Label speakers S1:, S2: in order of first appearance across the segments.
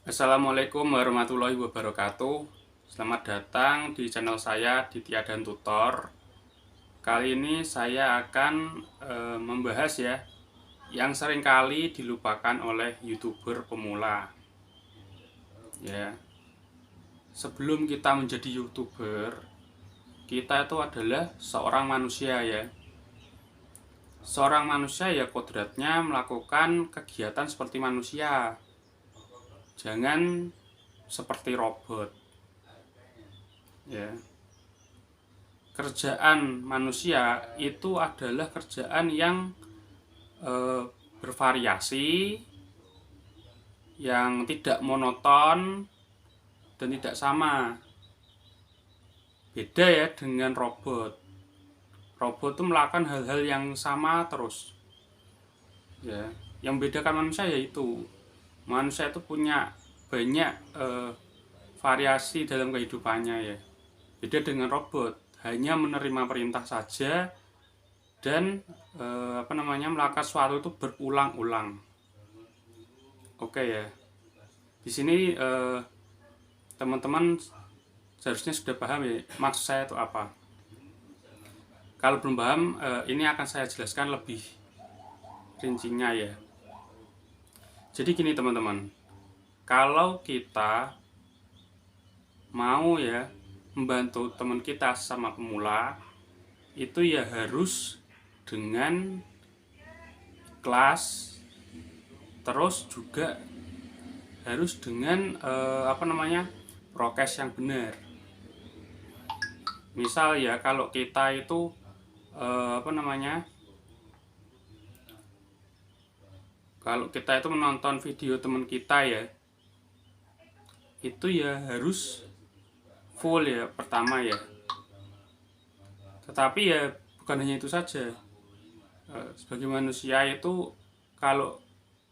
S1: Assalamualaikum warahmatullahi wabarakatuh. Selamat datang di channel saya Ditya dan Tutor. Kali ini saya akan membahas yang seringkali dilupakan oleh YouTuber pemula. Ya, sebelum kita menjadi YouTuber, kita itu adalah seorang manusia ya. Seorang manusia ya kodratnya melakukan kegiatan seperti manusia. Jangan seperti robot. Ya. Kerjaan manusia itu adalah kerjaan yang bervariasi, yang tidak monoton dan tidak sama. Beda ya dengan robot. Robot itu melakukan hal-hal yang sama terus. Ya, yang membedakan manusia yaitu manusia itu punya banyak variasi dalam kehidupannya ya. Beda dengan robot, hanya menerima perintah saja dan melakukan sesuatu itu berulang-ulang. Oke ya. Di sini teman-teman seharusnya sudah paham ya maksud saya itu apa. Kalau belum paham, ini akan saya jelaskan lebih rincinya ya. Jadi gini teman-teman, kalau kita mau ya membantu teman kita sama pemula, itu ya harus dengan ikhlas, terus juga harus dengan prokes yang benar. Misal ya kalau kita itu kalau kita itu menonton video teman kita ya, itu ya harus full ya pertama ya. Tetapi ya bukan hanya itu saja. Sebagai manusia itu kalau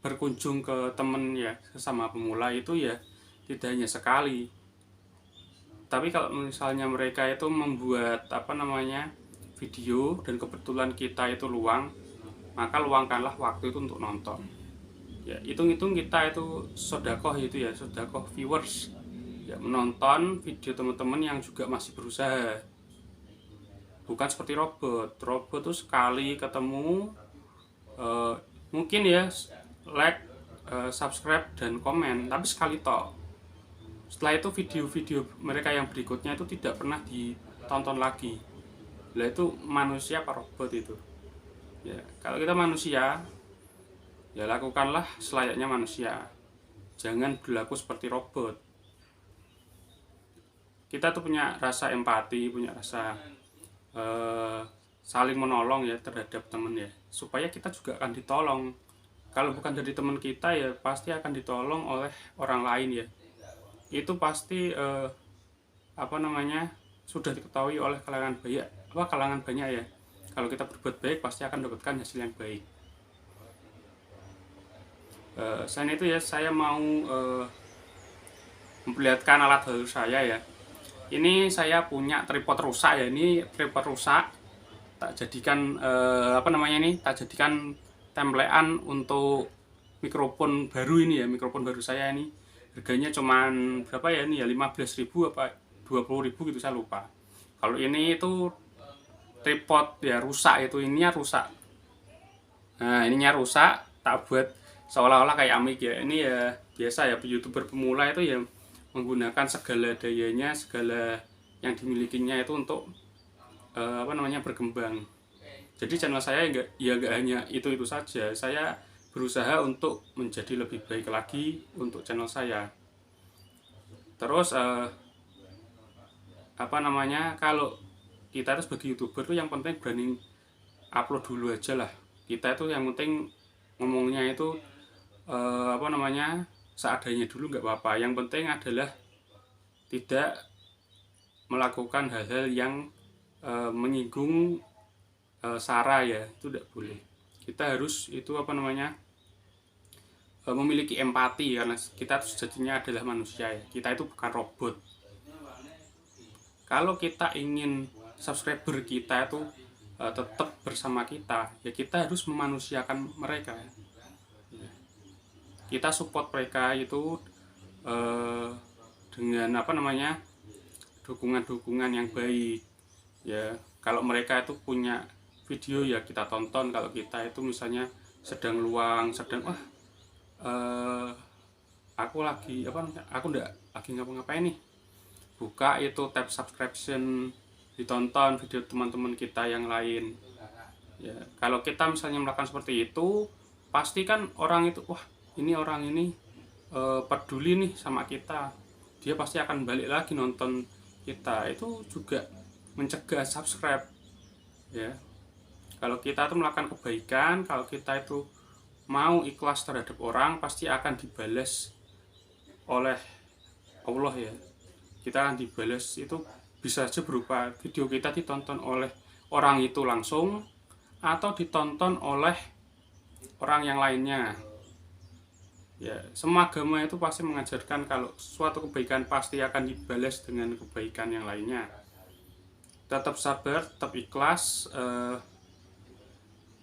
S1: berkunjung ke temen ya sesama pemula itu ya tidak hanya sekali. Tapi kalau misalnya mereka itu membuat video dan kebetulan kita itu luang, maka luangkanlah waktu itu untuk nonton. Ya, hitung-hitung kita itu sodakoh itu ya, sodakoh viewers. Ya, menonton video teman-teman yang juga masih berusaha. Bukan seperti robot. Robot tuh sekali ketemu mungkin ya like, subscribe dan komen, tapi sekali toh. Setelah itu video-video mereka yang berikutnya itu tidak pernah ditonton lagi. Lah itu manusia apa robot itu? Ya, kalau kita manusia, ya lakukanlah selayaknya manusia. Jangan berlaku seperti robot. Kita tuh punya rasa empati, punya rasa saling menolong ya terhadap teman ya, supaya kita juga akan ditolong. Kalau bukan dari teman kita ya pasti akan ditolong oleh orang lain ya. Itu pasti sudah diketahui oleh kalangan banyak ya. Kalau kita berbuat baik pasti akan mendapatkan hasil yang baik. Selain itu ya saya mau memperlihatkan alat baru saya ya. Ini saya punya tripod rusak ya. Ini tripod rusak tak jadikan tak jadikan templean untuk mikrofon baru ini ya. Mikrofon baru saya ini harganya cuman berapa ya ini ya, 15.000 apa 20.000 gitu, saya lupa. Kalau ini itu tripod ya rusak, itu ininya rusak. Nah, ininya rusak, tak buat seolah-olah kayak amik ya. Ini ya biasa ya, YouTuber pemula itu ya menggunakan segala dayanya, segala yang dimilikinya itu untuk berkembang. Jadi channel saya nggak hanya itu saja. Saya berusaha untuk menjadi lebih baik lagi untuk channel saya. Terus kalau kita itu sebagai YouTuber tuh yang penting berani upload dulu aja lah. Kita itu yang penting ngomongnya itu seadanya dulu nggak apa-apa. Yang penting adalah tidak melakukan hal-hal yang menyinggung sara ya, itu tidak boleh. Kita harus itu memiliki empati, karena kita sejatinya adalah manusia ya. Kita itu bukan robot. Kalau kita ingin subscriber kita itu tetap bersama kita, ya kita harus memanusiakan mereka. Kita support mereka itu eh, dengan dukungan-dukungan yang baik ya. Kalau mereka itu punya video ya kita tonton, kalau kita itu misalnya sedang luang, sedang aku lagi aku ndak lagi ngapa-ngapain nih, buka itu tab subscription, ditonton video teman-teman kita yang lain ya. Kalau kita misalnya melakukan seperti itu, pasti kan orang itu, wah ini orang ini peduli nih sama kita, dia pasti akan balik lagi nonton kita. Itu juga mencegah subscribe ya. Kalau kita tuh melakukan kebaikan, kalau kita itu mau ikhlas terhadap orang, pasti akan dibalas oleh Allah ya. Kita akan dibalas itu bisa saja berupa video kita ditonton oleh orang itu langsung, atau ditonton oleh orang yang lainnya ya. Semua agama itu pasti mengajarkan kalau suatu kebaikan pasti akan dibalas dengan kebaikan yang lainnya. Tetap sabar, tetap ikhlas.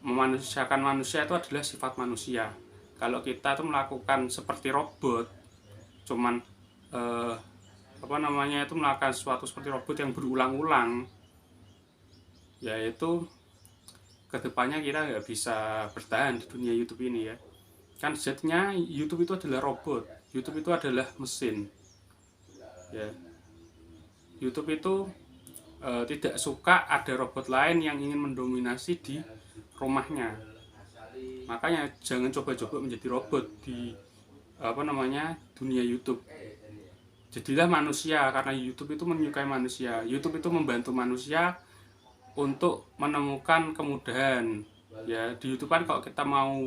S1: Memanusiakan manusia itu adalah sifat manusia. Kalau kita tuh melakukan seperti robot, cuman itu melakukan sesuatu seperti robot yang berulang-ulang, yaitu kedepannya kita nggak bisa bertahan di dunia YouTube ini ya. Kan sejatinya YouTube itu adalah robot, YouTube itu adalah mesin ya. YouTube itu tidak suka ada robot lain yang ingin mendominasi di rumahnya. Makanya jangan coba-coba menjadi robot di dunia YouTube. Jadilah manusia, karena YouTube itu menyukai manusia. YouTube itu membantu manusia untuk menemukan kemudahan ya. Di YouTube kan kalau kita mau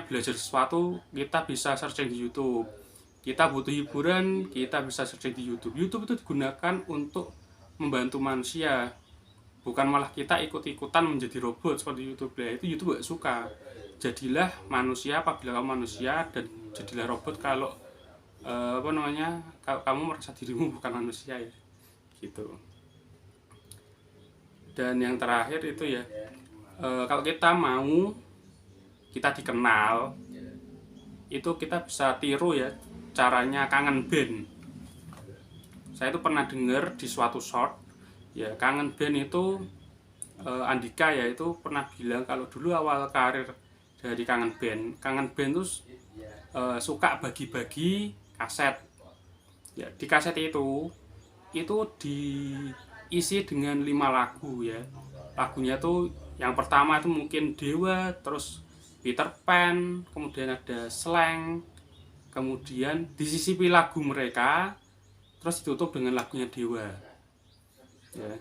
S1: belajar sesuatu, kita bisa searching di YouTube. Kita butuh hiburan, kita bisa searching di YouTube. YouTube itu digunakan untuk membantu manusia, bukan malah kita ikut-ikutan menjadi robot seperti YouTube ya. Itu YouTube gak suka. Jadilah manusia apabila kamu manusia, dan jadilah robot kalau kalau kamu merasa dirimu bukan manusia ya, gitu. Dan yang terakhir itu ya, kalau kita mau kita dikenal, itu kita bisa tiru ya caranya Kangen Band. Saya itu pernah dengar di suatu short ya, Kangen Band itu Andika ya, itu pernah bilang kalau dulu awal karir dari Kangen Band itu suka bagi-bagi kaset ya. Di kaset itu diisi dengan 5 lagu ya. Lagunya tuh yang pertama itu mungkin Dewa, terus Peter Pan, kemudian ada Slank, kemudian disisipi lagu mereka, terus ditutup dengan lagunya Dewa ya.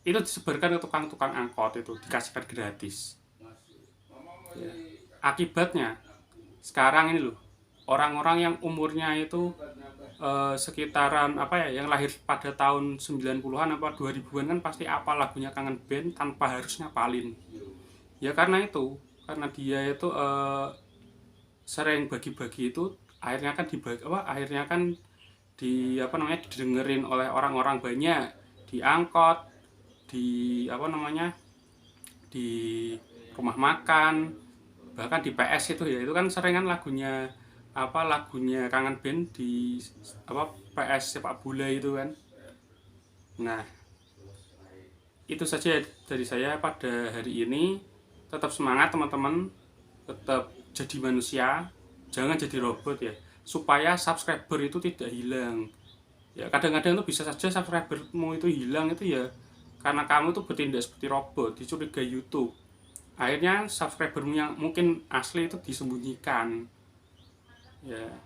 S1: Itu disebarkan ke tukang-tukang angkot, itu dikasihkan gratis ya. Akibatnya sekarang ini loh, orang-orang yang umurnya itu sekitaran yang lahir pada tahun 90-an apa 2000-an kan pasti apa lagunya Kangen Band tanpa harus ngapalin ya. Karena dia itu sering bagi-bagi itu, akhirnya kan didengerin oleh orang-orang banyak di angkot, di di rumah makan, bahkan di PS itu ya. Itu kan sering kan lagunya Kangen Band di PS sepak bola itu kan. Nah, itu saja dari saya pada hari ini. Tetap semangat teman-teman, tetap jadi manusia, jangan jadi robot ya, supaya subscriber itu tidak hilang ya. Kadang-kadang tuh bisa saja subscribermu itu hilang itu ya karena kamu tuh bertindak seperti robot, dicurigai YouTube. Akhirnya subscribermu yang mungkin asli itu disembunyikan ya.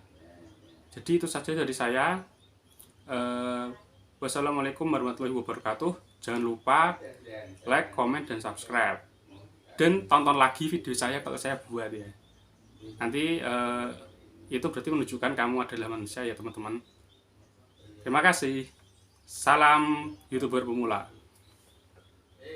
S1: Jadi itu saja dari saya. Wassalamualaikum warahmatullahi wabarakatuh. Jangan lupa like, comment, dan subscribe, dan tonton lagi video saya kalau saya buat ya. Nanti itu berarti menunjukkan kamu adalah manusia ya teman-teman. Terima kasih. Salam YouTuber pemula.